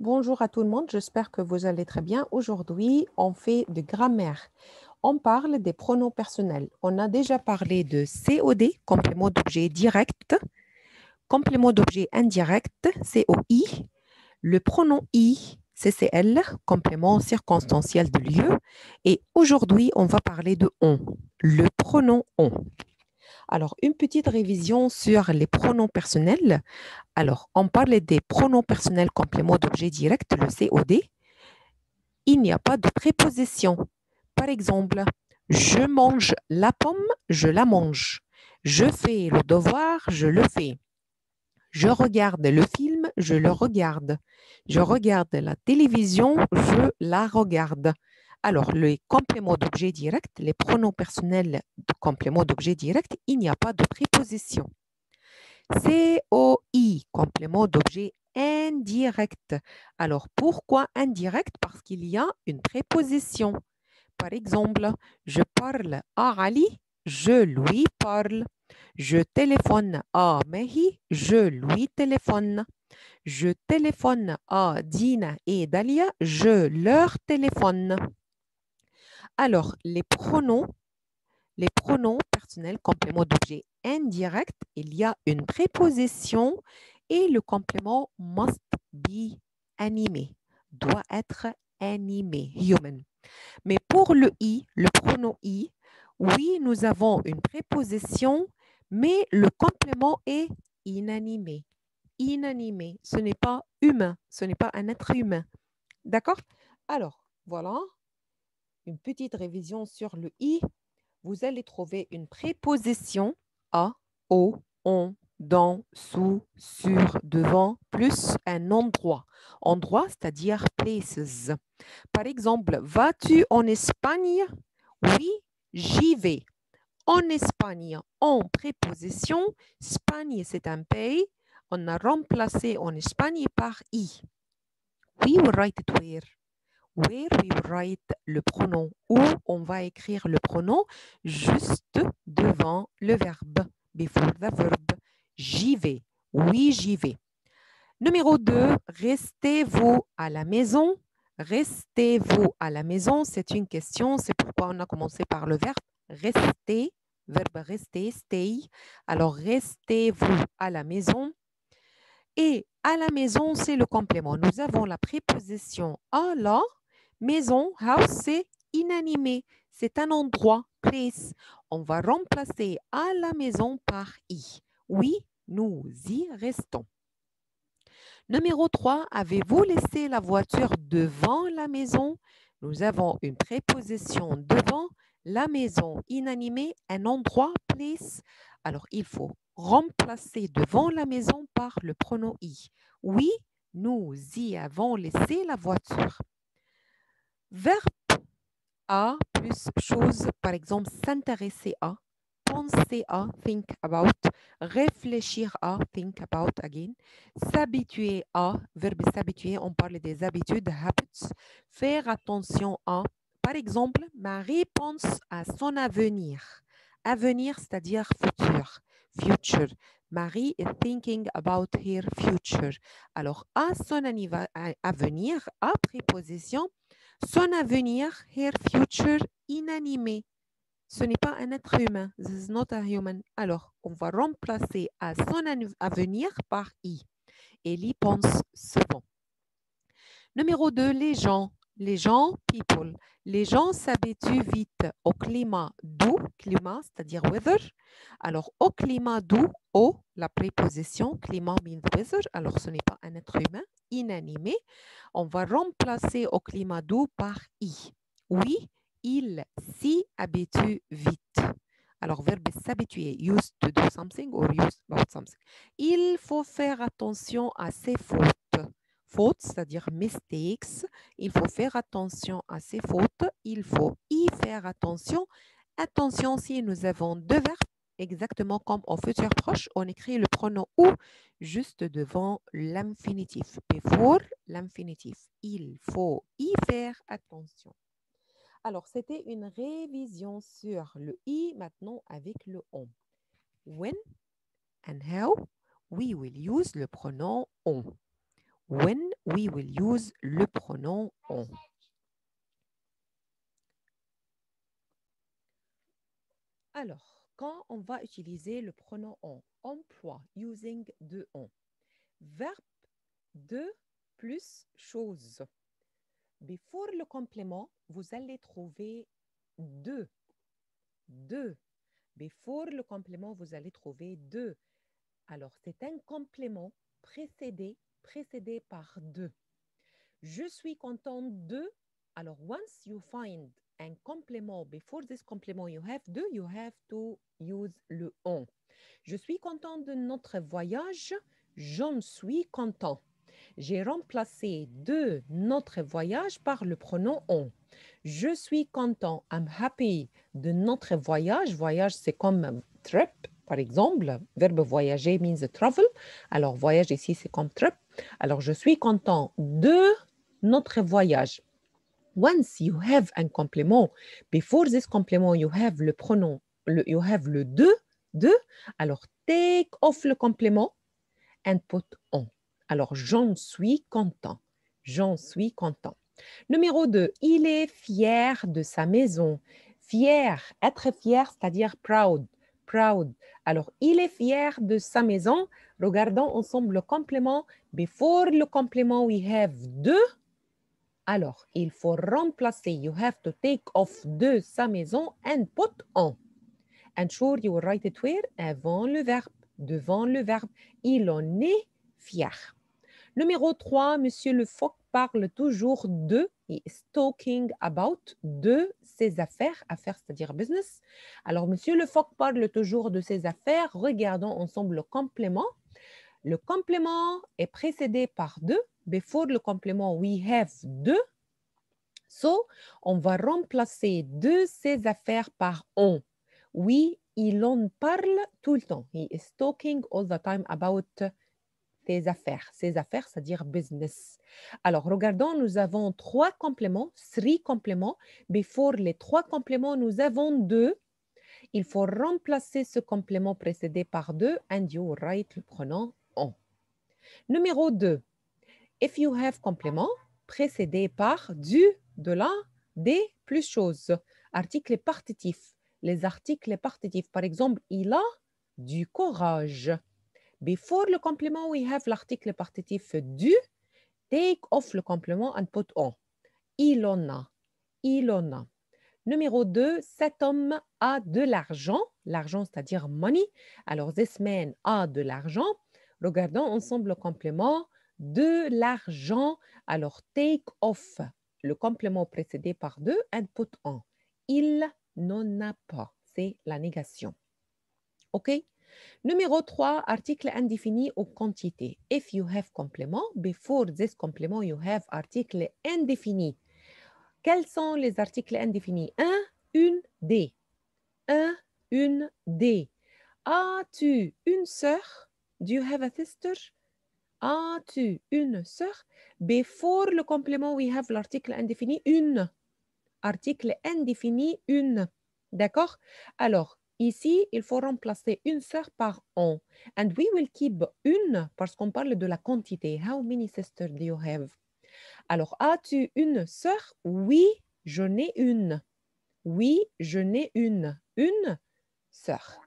Bonjour à tout le monde, j'espère que vous allez très bien. Aujourd'hui, on fait de grammaire. On parle des pronoms personnels. On a déjà parlé de COD, complément d'objet direct, complément d'objet indirect, COI, le pronom I, CCL, complément circonstanciel de lieu. Et aujourd'hui, on va parler de on, le pronom on. Alors, une petite révision sur les pronoms personnels. Alors, on parle des pronoms personnels complément d'objet direct, le COD. Il n'y a pas de préposition. Par exemple, je mange la pomme, je la mange. Je fais le devoir, je le fais. Je regarde le film, je le regarde. Je regarde la télévision, je la regarde. Alors, les compléments d'objet direct, les pronoms personnels de complément d'objet direct, il n'y a pas de préposition. COI, complément d'objet indirect. Alors, pourquoi indirect? Parce qu'il y a une préposition. Par exemple, je parle à Ali, je lui parle. Je téléphone à Mehi, je lui téléphone. Je téléphone à Dina et Dalia, je leur téléphone. Alors, les pronoms personnels, complément d'objet indirect, il y a une préposition et le complément must be animé, doit être animé, human. Mais pour le I, le pronom I, oui, nous avons une préposition, mais le complément est inanimé. Inanimé, ce n'est pas humain, ce n'est pas un être humain. D'accord? Alors, voilà, une petite révision sur le I. Vous allez trouver une préposition à, au, on, dans, sous, sur, devant, plus un endroit. Endroit, c'est-à-dire places. Par exemple, vas-tu en Espagne? Oui, j'y vais. En Espagne, en préposition, Espagne, c'est un pays. On a remplacé en Espagne par I. We will write it where? Where we will write le pronom. Où on va écrire le pronom juste devant le verbe. Before the verb. J'y vais. Oui, j'y vais. Numéro 2, restez-vous à la maison? Restez-vous à la maison? C'est une question. C'est pourquoi on a commencé par le verbe rester. Verbe rester, stay. Alors, restez-vous à la maison? Et à la maison, c'est le complément. Nous avons la préposition à la maison. House, c'est inanimé. C'est un endroit, place. On va remplacer à la maison par i. Oui, nous y restons. Numéro 3, avez-vous laissé la voiture devant la maison? Nous avons une préposition devant la maison inanimée, un endroit, place. Alors, il faut remplacer devant la maison par le pronom i. Oui, nous y avons laissé la voiture. Verbe à plus chose, par exemple, s'intéresser à, penser à, think about, réfléchir à, think about again, s'habituer à, verbe s'habituer, on parle des habitudes, habits, faire attention à, par exemple, Marie pense à son avenir. Avenir, c'est-à-dire futur, future. Marie is thinking about her future. Alors, à son avenir, à préposition, son avenir, her future, inanimé. Ce n'est pas un être humain. This is not a human. Alors, on va remplacer à son avenir par i. Elle y pense souvent. Numéro 2, les gens. Les gens, people. Les gens s'habituent vite au climat doux, climat, c'est-à-dire weather. Alors, au climat doux, au, la préposition, climat means weather. Alors, ce n'est pas un être humain, inanimé. On va remplacer au climat doux par i. Oui, il s'y habitue vite. Alors, verbe s'habituer, used to do something or used about something. Il faut faire attention à ses fautes. Fautes, c'est-à-dire mistakes. Il faut faire attention à ses fautes. Il faut y faire attention. Attention, si nous avons deux verbes, exactement comme au futur proche, on écrit le pronom ou juste devant l'infinitif. Before l'infinitif. Il faut y faire attention. Alors, c'était une révision sur le i maintenant avec le on. When and how we will use le pronom on. when we will use le pronom on. Alors, quand on va utiliser le pronom on, emploi, using de on, verbe de plus chose. Before le complément, vous allez trouver de. Before le complément, vous allez trouver de. Alors, c'est un complément précédé par de. Je suis contente de. Alors, once you find un complément, before this complément you have to use le on. Je suis contente de notre voyage. J'en suis content. J'ai remplacé de notre voyage par le pronom on. Je suis content, I'm happy, de notre voyage. Voyage, c'est comme trip, par exemple. Verbe voyager means travel. Alors, voyage ici, c'est comme trip. Alors, je suis content de notre voyage. Once you have un complément, before this complément, you have le pronom, you have le de. Alors, take off le complément and put on. Alors, j'en suis content. J'en suis content. Numéro 2, il est fier de sa maison. Fier, être fier, c'est-à-dire proud. Proud. Alors, il est fier de sa maison. Regardons ensemble le complément. Before le complément, we have de. Alors, il faut remplacer. You have to take off de sa maison and put on. And sure, you will write it where? Avant le verbe, devant le verbe. Il en est fier. Numéro 3, Monsieur Le Phoque parle toujours de, he is talking about, de ses affaires, affaires c'est-à-dire business. Alors, Monsieur Le Phoque parle toujours de ses affaires. Regardons ensemble le complément. Le complément est précédé par de. Before le complément, we have de. So, on va remplacer de ses affaires par on. Oui, il en parle tout le temps. He is talking all the time about ses affaires. Ses affaires, c'est-à-dire business. Alors, regardons, nous avons 3 compléments, 3 compléments. Before les 3 compléments, nous avons 2. Il faut remplacer ce complément précédé par 2 and you write le pronom on. Numéro 2. If you have complément précédé par du, de la, des, plus chose. Article partitif. Les articles partitifs. Par exemple, il a du courage. Before le complément, we have l'article partitif du. Take off le complément and put on. Il en a. Il en a. Numéro 2, cet homme a de l'argent. L'argent, c'est-à-dire money. Alors, this man a de l'argent. Regardons ensemble le complément. De l'argent. Alors, take off le complément précédé par de and put on. Il n'en a pas. C'est la négation. OK? Numéro 3, article indéfini ou quantité. If you have complément, before this complément, you have article indéfini. Quels sont les articles indéfinis? Un, une, des. Un, une, des. As-tu une sœur? Do you have a sister? As-tu une sœur? Before le complément, we have l'article indéfini une. Article indéfini une. D'accord? Alors, ici, il faut remplacer une sœur par on. And we will keep une parce qu'on parle de la quantité. How many sisters do you have? Alors, as-tu une sœur? Oui, je n'ai une. Oui, je n'ai une. Une sœur.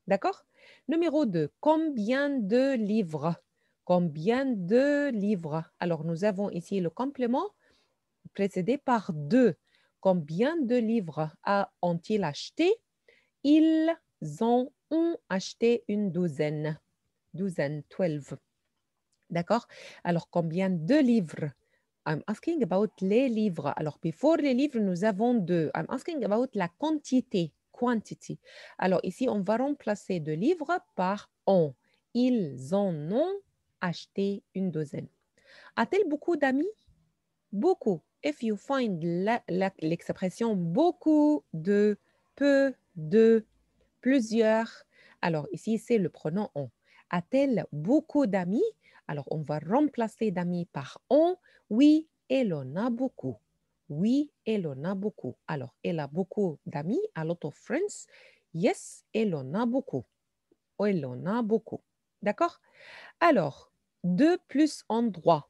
D'accord? Numéro 2. Combien de livres? Combien de livres? Alors, nous avons ici le complément précédé par deux. Combien de livres ont-ils acheté? Ils en ont acheté une douzaine. Douzaine, 12. D'accord? Alors, combien de livres? I'm asking about les livres. Alors, before les livres, nous avons deux. I'm asking about la quantité. Quantity. Alors, ici, on va remplacer de livres par on. Ils en ont acheté une douzaine. A-t-elle beaucoup d'amis? Beaucoup. If you find l'expression beaucoup de, peu de, plusieurs, alors ici c'est le pronom on. A-t-elle beaucoup d'amis? Alors on va remplacer d'amis par on. Oui, elle en a beaucoup. Oui, elle en a beaucoup. Alors elle a beaucoup d'amis, a lot of friends. Yes, elle en a beaucoup. Elle en a beaucoup. D'accord? Alors, de plus endroits.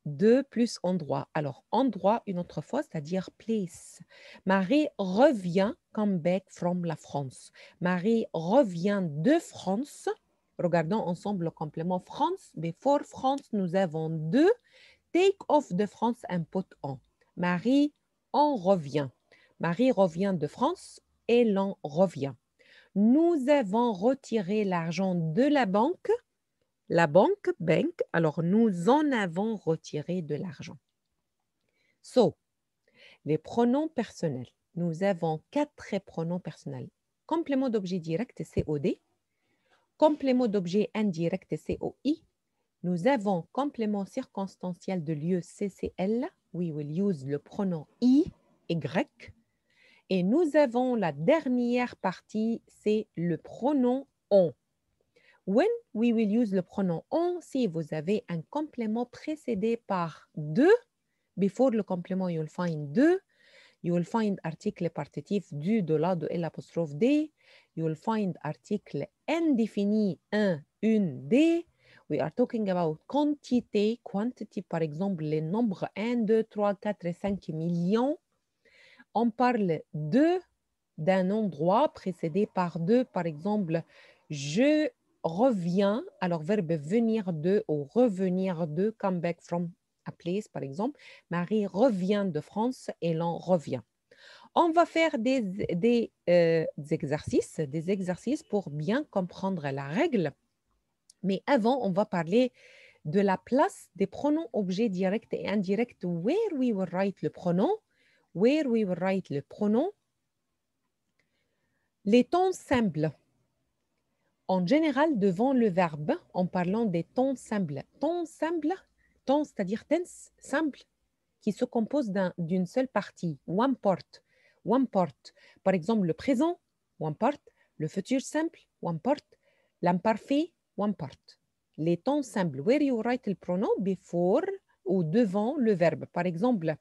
de plus endroit. Alors, endroit, une autre fois, c'est-à-dire place. Marie revient, come back from la France. Marie revient de France. Regardons ensemble le complément France. Before France, nous avons deux. Take off de France, un put on. Marie en revient. Marie revient de France, elle en revient. Nous avons retiré l'argent de la banque. La banque, bank, alors nous en avons retiré de l'argent. So, les pronoms personnels. Nous avons quatre pronoms personnels. Complément d'objet direct, COD. Complément d'objet indirect, COI. Nous avons complément circonstanciel de lieu, CCL. We will use le pronom I, Y. Et nous avons la dernière partie, c'est le pronom on. When we will use le pronom on, si vous avez un complément précédé par de, before le complément, you'll find de, you'll find article partitif du, de la, de, l'apostrophe des, you'll find article indéfini, un, une, des. We are talking about quantité, quantity, par exemple, les nombres 1, 2, 3, 4 et 5 millions. On parle de d'un endroit précédé par de, par exemple, je reviens, alors verbe venir de ou revenir de, come back from a place, par exemple. Marie revient de France et l'on revient. On va faire des exercices pour bien comprendre la règle. Mais avant, on va parler de la place des pronoms objets directs et indirects. Where we will write le pronom. Where we will write le pronom. Les temps simples. En général, devant le verbe, en parlant des temps simples. Temps simple, temps, c'est-à-dire tense, simple, qui se compose d'une seule partie. One part. One part. Par exemple, le présent, one part. Le futur simple, one part. L'imparfait, one part. Les temps simples. Where you write le pronom before ou devant le verbe. Par exemple,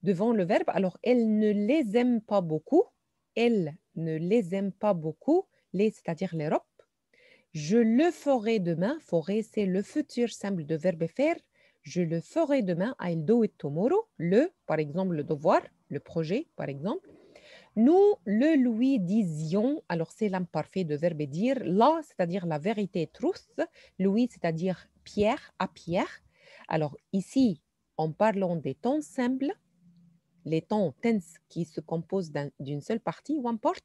devant le verbe, alors elle ne les aime pas beaucoup. Elle ne les aime pas beaucoup. Les, c'est-à-dire les robes. Je le ferai demain. Ferai, c'est le futur simple de verbe faire. Je le ferai demain. I'll do it tomorrow. Le, par exemple, le devoir, le projet, par exemple. Nous le lui disions. Alors, c'est l'imparfait de verbe dire. La, c'est-à-dire la vérité, truth. Lui, c'est-à-dire Pierre, à Pierre. Alors, ici, en parlant des temps simples, les temps tense qui se composent d'une seule partie, one part,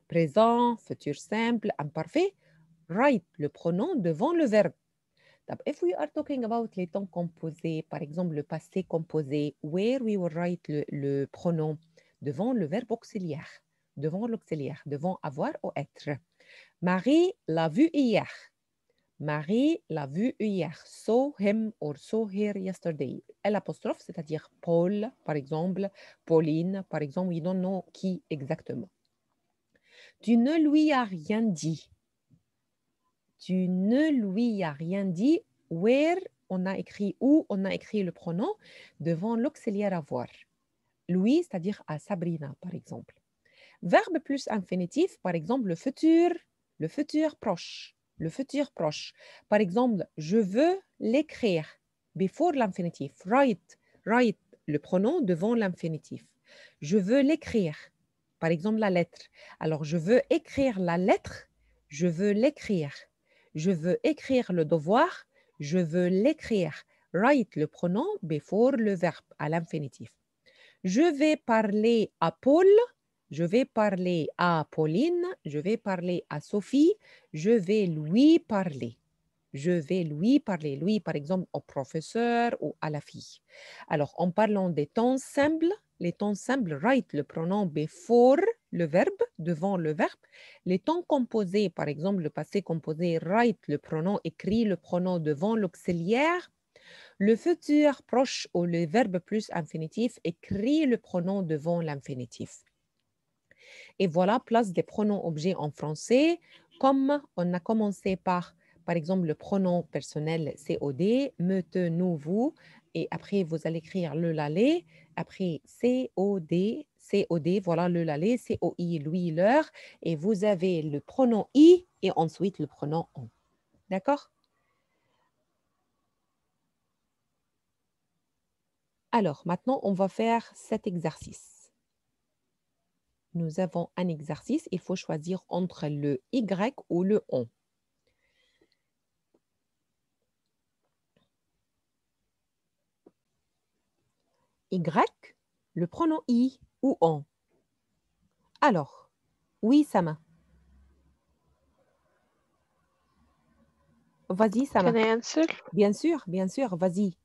présent, futur simple, imparfait, write le pronom devant le verbe. If we are talking about les temps composés, par exemple le passé composé, where we will write le pronom devant le verbe auxiliaire, devant avoir ou être. Marie l'a vu hier. Marie l'a vu hier. Saw him or saw her yesterday. L'apostrophe, c'est-à-dire Paul, par exemple, Pauline, par exemple, we don't know qui exactement. Tu ne lui as rien dit. Tu ne lui as rien dit. Where, on a écrit où, on a écrit le pronom devant l'auxiliaire avoir. Lui, c'est-à-dire à Sabrina, par exemple. Verbe plus infinitif, par exemple, le futur proche. Le futur proche. Par exemple, je veux l'écrire. Before l'infinitif. Write. Write, le pronom devant l'infinitif. Je veux l'écrire. Par exemple, la lettre. Alors, je veux écrire la lettre. Je veux l'écrire. Je veux écrire le devoir. Je veux l'écrire. Write, le pronom before le verbe à l'infinitif. Je vais parler à Paul. Je vais parler à Pauline, je vais parler à Sophie, je vais lui parler. Je vais lui parler, lui par exemple au professeur ou à la fille. Alors en parlant des temps simples, les temps simples, write le pronom before le verbe, devant le verbe. Les temps composés, par exemple le passé composé, write le pronom, écrit le pronom devant l'auxiliaire. Le futur proche ou le verbe plus infinitif, écrit le pronom devant l'infinitif. Et voilà, place des pronoms objets en français. Comme on a commencé par exemple, le pronom personnel COD, me, te, nous, vous. Et après, vous allez écrire le, l'aller. Après, COD, voilà le, l'aller. COI, lui, leur. Et vous avez le pronom I et ensuite le pronom on. D'accord? Alors, maintenant, on va faire cet exercice. Nous avons un exercice. Il faut choisir entre le Y ou le on. Y, le pronom I ou on. Alors, oui, Sama. Vas-y, Sama. Can I answer? Bien sûr, vas-y.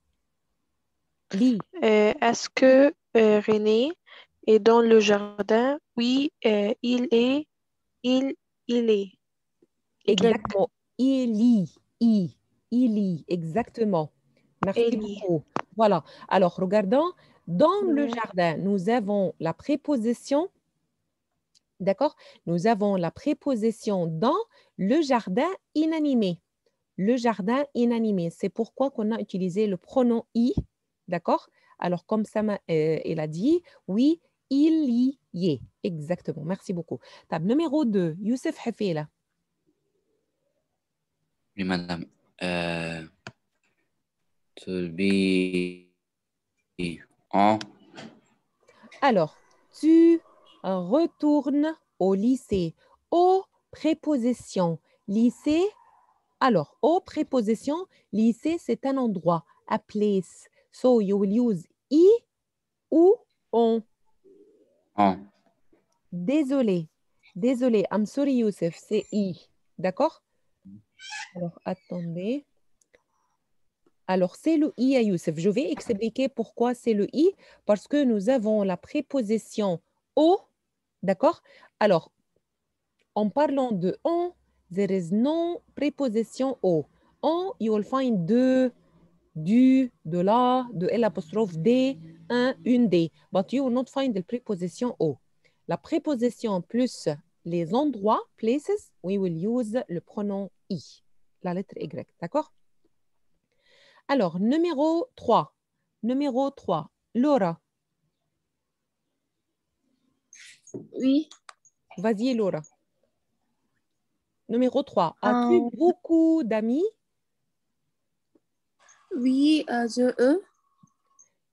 Lis. Est-ce que René est dans le jardin? Oui, il est. Il est. Y. Exactement. Il lit, exactement. Merci Ellie. beaucoup. Voilà. Alors, regardons. Dans le Ouais. jardin, nous avons la préposition, d'accord? Nous avons la préposition dans le jardin inanimé. Le jardin inanimé. C'est pourquoi qu'on a utilisé le pronom i, d'accord? Alors, comme ça, elle a dit, oui, il y est. Exactement. Merci beaucoup. Tab, numéro 2, Youssef Hafela. Oui, madame. To be en Alors, tu retournes au lycée. Aux prépositions. Lycée, alors, aux prépositions, lycée, c'est un endroit, a place. So, you will use I ou on. en Désolé, désolé, I'm sorry, Youssef, c'est I. D'accord? Alors, attendez. Alors, c'est le I à Youssef. Je vais expliquer pourquoi c'est le I, parce que nous avons la préposition au, d'accord? Alors, en parlant de on, there is no préposition au. On, you will find de, du, de la, de L apostrophe D, un, une D. But you will not find the préposition au. La préposition plus les endroits, places, we will use le pronom I, la lettre Y. D'accord? Alors, numéro 3. Numéro 3. Laura. Oui. Vas-y, Laura. Numéro 3. As-tu beaucoup d'amis? Oui, je.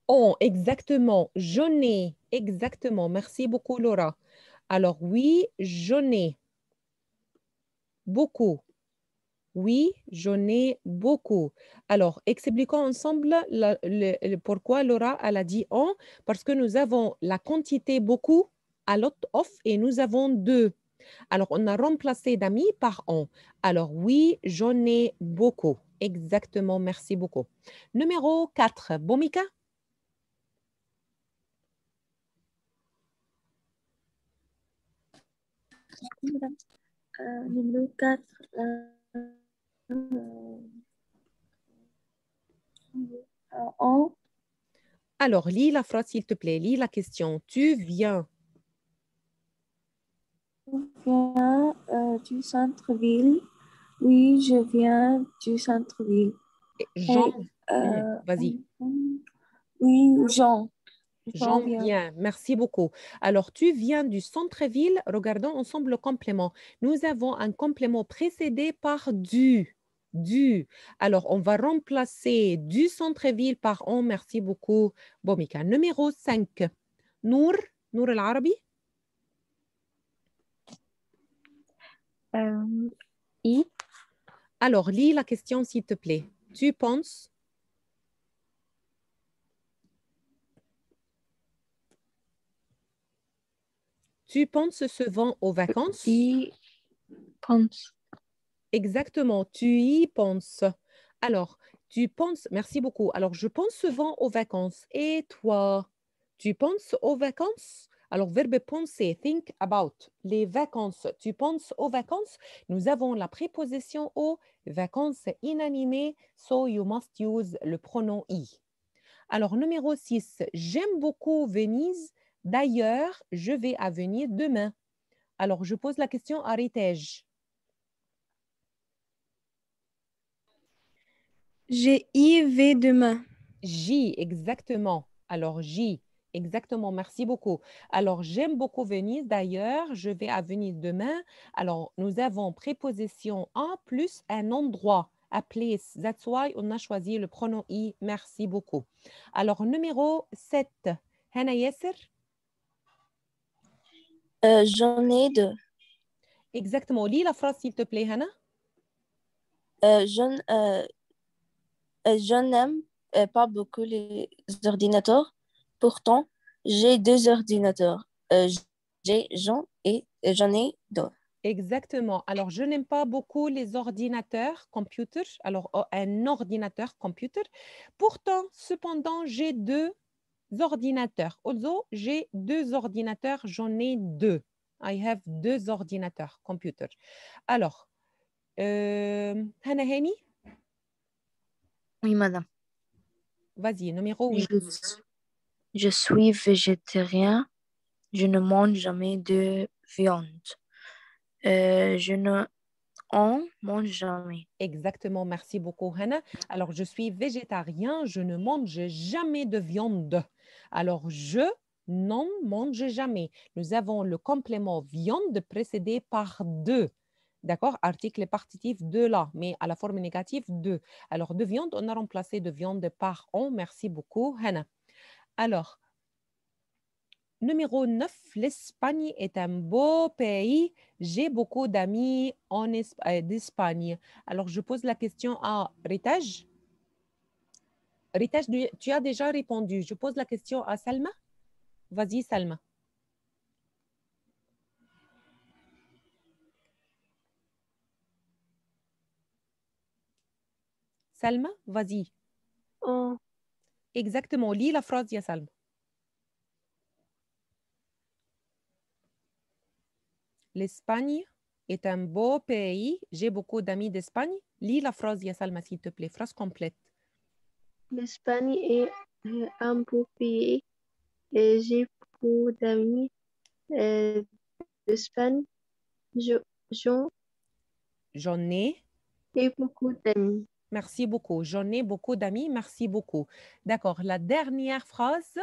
Oh, exactement. J'en ai. Exactement. Merci beaucoup, Laura. Alors, oui, j'en ai. Beaucoup. Oui, j'en ai beaucoup. Alors, expliquons ensemble pourquoi Laura elle a dit on. Parce que nous avons la quantité beaucoup, a lot of, et nous avons deux. Alors, on a remplacé d'amis par on. Alors, oui, j'en ai beaucoup. Exactement, merci beaucoup. Numéro 4, Bomika? Numéro 4. On Alors, lis la phrase, s'il te plaît. Lis la question. Tu viens. vient du centre-ville. Oui, je viens du centre-ville. Jean. Hey, Vas-y. oui, Jean. Jean vient. vient. Merci beaucoup. Alors, tu viens du centre-ville. Regardons ensemble le complément. Nous avons un complément précédé par du. Du. Alors, on va remplacer du centre-ville par on. Merci beaucoup, Bomika. Numéro 5. Nour. Nour al-Arabi. I. Alors, lis la question, s'il te plaît. Tu penses? Tu penses souvent aux vacances? I pense. Exactement, tu y penses. Alors, tu penses, merci beaucoup. Alors, je pense souvent aux vacances. Et toi, tu penses aux vacances? Alors, verbe penser, think about. Les vacances, tu penses aux vacances? Nous avons la préposition aux vacances inanimées, so you must use le pronom I. Alors, numéro 6, j'aime beaucoup Venise. D'ailleurs, je vais à Venise demain. Alors, je pose la question, arrêtai-je? J'y vais demain. J, exactement. Alors, J, exactement. Merci beaucoup. Alors, j'aime beaucoup Venise. D'ailleurs, je vais à Venise demain. Alors, nous avons préposition en plus un endroit, a place. That's why on a choisi le pronom I. Merci beaucoup. Alors, numéro 7. Hana Yasser? J'en ai deux. Exactement. Lis la phrase, s'il te plaît, Hana. Je n'aime pas beaucoup les ordinateurs. Pourtant, j'ai deux ordinateurs. J'en ai deux. Exactement. Alors, je n'aime pas beaucoup les ordinateurs, computer. Alors, un ordinateur, computer. Pourtant, cependant, j'ai deux ordinateurs. Also, j'ai deux ordinateurs, j'en ai deux. I have deux ordinateurs, computer. Alors, Hana Hani, Oui, madame. vas-y, numéro 8. Je suis végétarien. Je ne mange jamais de viande. Je ne en mange jamais. Exactement, merci beaucoup, Hana. Alors, je suis végétarien, je ne mange jamais de viande. Alors, je n'en mange jamais. Nous avons le complément viande précédé par de. D'accord? Article et partitif de là, mais à la forme négative de. Alors, de viande, on a remplacé de viande par on. Merci beaucoup, Hana. Alors, numéro 9, l'Espagne est un beau pays. J'ai beaucoup d'amis d'Espagne. Alors, je pose la question à Ritaj. Ritaj, tu as déjà répondu. Je pose la question à Salma. Vas-y, Salma. Salma, vas-y. Oh, Exactement. Lis la phrase, ya Salma. L'Espagne est un beau pays. J'ai beaucoup d'amis d'Espagne. Lis la phrase, ya Salma, s'il te plaît. Phrase complète. l'Espagne est un beau pays et j'ai beaucoup d'amis d'Espagne. J'en J'en ai. ai beaucoup d'amis. Merci beaucoup. J'en ai beaucoup d'amis. Merci beaucoup. D'accord. La dernière phrase.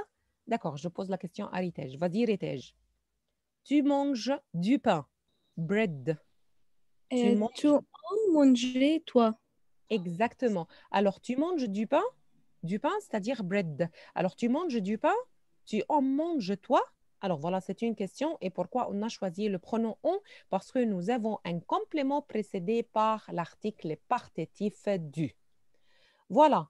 D'accord. Je pose la question à Ritej. Vas-y, Ritej. Tu manges du pain. Bread. Tu manges... Tu en manger, toi. Exactement. Alors, tu manges du pain? Du pain, c'est-à-dire bread. Alors, tu manges du pain? Tu en manges, toi? Alors, voilà, c'est une question. Et pourquoi on a choisi le pronom on? Parce que nous avons un complément précédé par l'article partitif du. Voilà.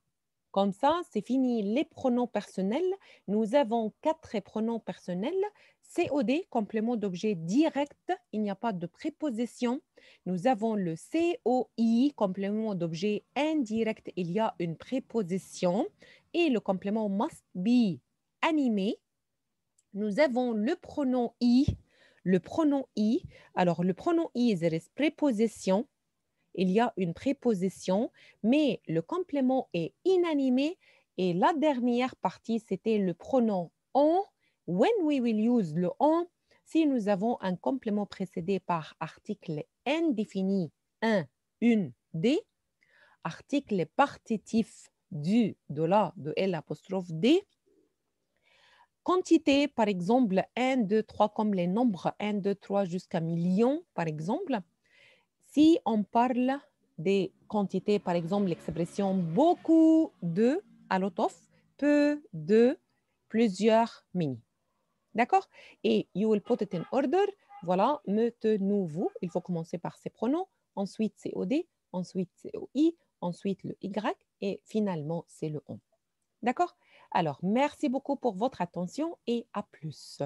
Comme ça, c'est fini les pronoms personnels. Nous avons 4 pronoms personnels. COD, complément d'objet direct, il n'y a pas de préposition. Nous avons le COI, complément d'objet indirect, il y a une préposition. Et le complément must be animé. Nous avons le pronom I. Le pronom I. Alors, le pronom I, there is préposition. Il y a une préposition, mais le complément est inanimé. Et la dernière partie, c'était le pronom on. When we will use le on, si nous avons un complément précédé par article indéfini, un, une, des, article partitif du, de la, de L apostrophe D, quantité, par exemple, 1, 2, 3, comme les nombres 1, 2, 3 jusqu'à million, par exemple. Si on parle des quantités, par exemple, l'expression beaucoup de, à l'autof, peu de, plusieurs mini. D'accord? Et you will put it in order. Voilà, mettez-nous-vous. Il faut commencer par ces pronoms. Ensuite, c'est OD. Ensuite, c'est OI. Ensuite, le Y. Et finalement, c'est le on. D'accord? Alors, merci beaucoup pour votre attention et à plus.